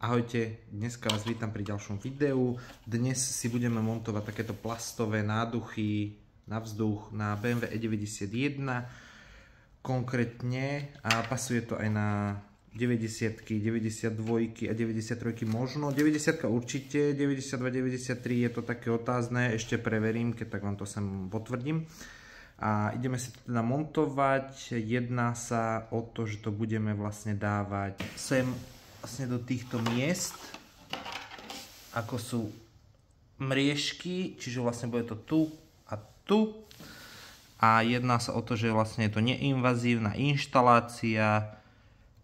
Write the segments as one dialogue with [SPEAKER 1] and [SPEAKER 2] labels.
[SPEAKER 1] Ahojte, dneska vás vítam pri ďalšom videu. Dnes si budeme montovať takéto plastové náduchy na vzduch na BMW E91 konkrétne a pasuje to aj na 90-ky, 92-ky a 93-ky možno. 90-ka určite, 92, 93 je to také otázne, ešte preverím, keď tak vám to sem potvrdím. A ideme si to teda montovať. Jedná sa o to, že to budeme vlastne dávať sem vlastne do týchto miest, ako sú mriežky, čiže vlastne bude to tu a tu. A jedná sa o to, že vlastne je to neinvazívna inštalácia,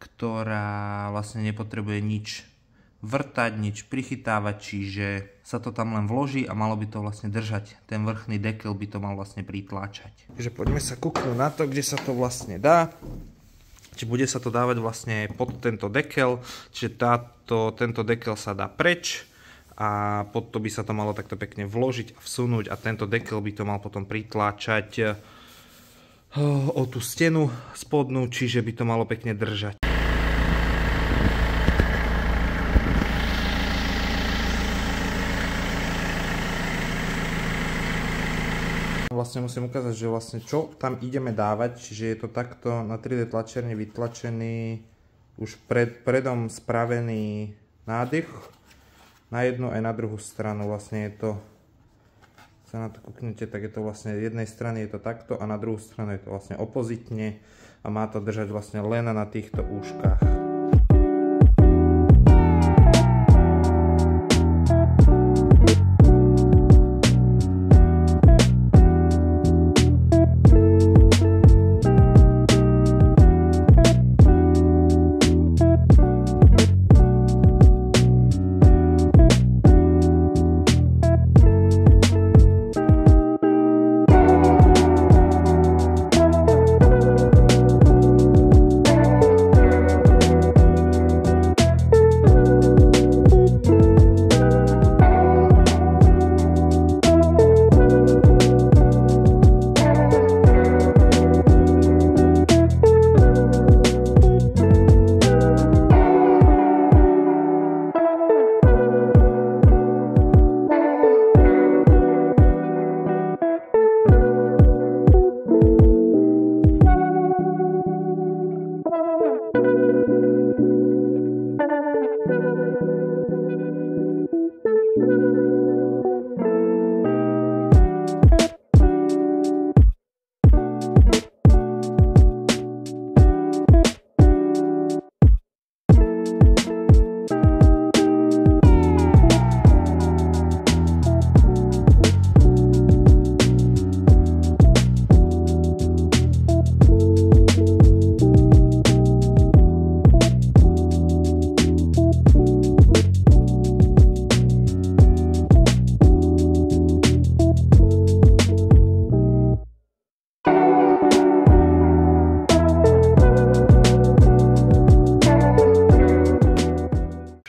[SPEAKER 1] ktorá vlastne nepotrebuje nič vrtať, nič prichytávať, čiže sa to tam len vloží a malo by to vlastne držať. Ten vrchný dekel by to mal vlastne pritláčať. Takže poďme sa kúknúť na to, kde sa to vlastne dá. Či bude sa to dávať vlastne pod tento dekel, čiže tento dekel sa dá preč a pod to by sa to malo takto pekne vložiť a vsunúť a tento dekel by to mal potom pritláčať o tú stenu spodnú, čiže by to malo pekne držať. Vlastne musím ukázať, že vlastne čo tam ideme dávať, čiže je to takto na 3D tlačiarni vytlačený už predom spravený nádych na jednu aj na druhú stranu. Vlastne je to, sa na to kúknete, tak je to vlastne z jednej strany je to takto a na druhú stranu je to vlastne opozitne a má to držať vlastne len na týchto úškách.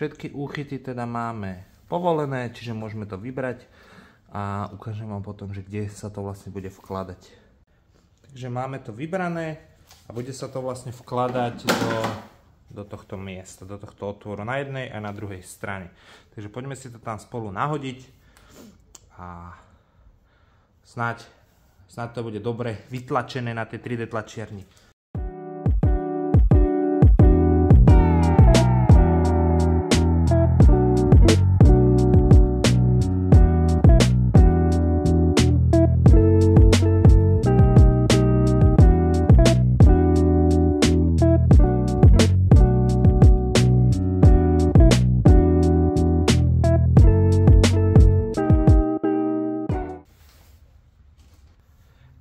[SPEAKER 1] Všetky úchyty teda máme povolené, čiže môžeme to vybrať a ukážem vám potom, že kde sa to vlastne bude vkladať. Takže máme to vybrané a bude sa to vlastne vkladať do tohto miesta, do tohto otvoru na jednej a na druhej strane. Takže poďme si to tam spolu nahodiť a snáď to bude dobre vytlačené na tej 3D tlačiarni.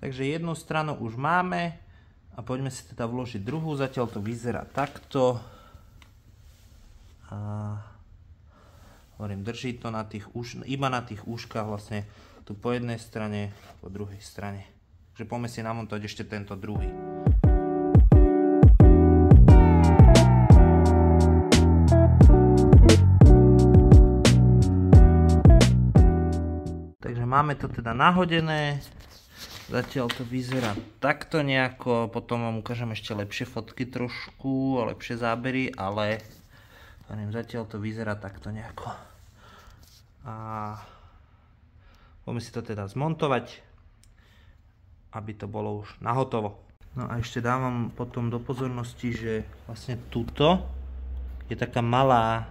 [SPEAKER 1] Takže jednu stranu už máme a poďme si teda vložiť druhú. Zatiaľ to vyzerá takto. A hovorím, drží to na iba na tých úškach vlastne tu po jednej strane, po druhej strane. Takže poďme si namontovať ešte tento druhý. Takže máme to teda nahodené. Zatiaľ to vyzerá takto nejako, potom vám ukážem ešte lepšie fotky trošku, lepšie zábery, ale Zatiaľ to vyzerá takto nejako. A poďme si to teda zmontovať, aby to bolo už nahotovo. No a ešte dávam potom do pozornosti, že vlastne tuto je taká malá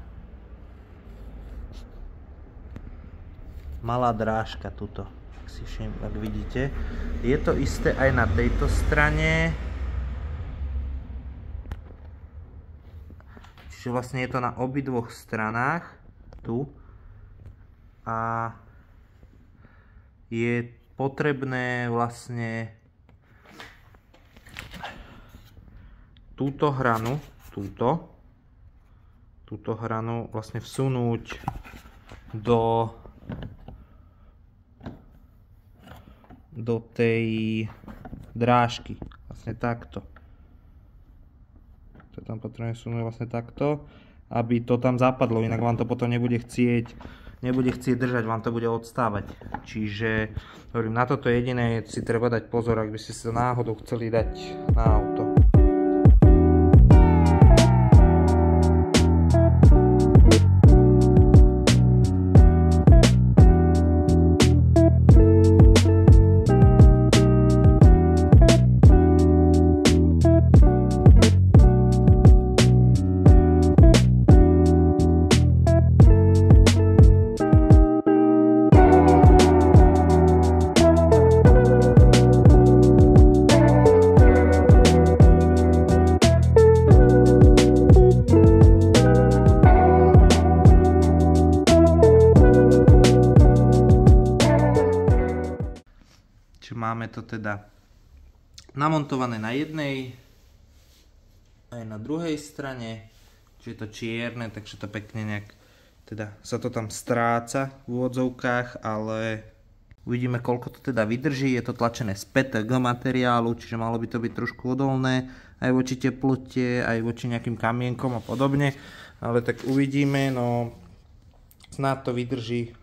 [SPEAKER 1] drážka tuto, ak vidíte. Je to isté aj na tejto strane. Čiže vlastne je to na obidvoch stranách tu a je potrebné vlastne túto hranu vlastne vsunúť do tej drážky, vlastne takto. To tam potrebujeme vsunúť vlastne takto, aby to tam zapadlo, inak vám to potom nebude chcieť držať, vám to bude odstávať. Čiže hovorím, na toto jediné si treba dať pozor, ak by ste sa náhodou chceli dať na auto. Máme to teda namontované na jednej aj na druhej strane, čiže je to čierne, takže to pekne nejak teda sa to tam stráca v úvodzovkách, ale uvidíme, koľko to teda vydrží. Je to tlačené z PETG materiálu, čiže malo by to byť trošku odolné aj voči teplote, aj voči nejakým kamienkom a podobne, ale tak uvidíme, no snáď to vydrží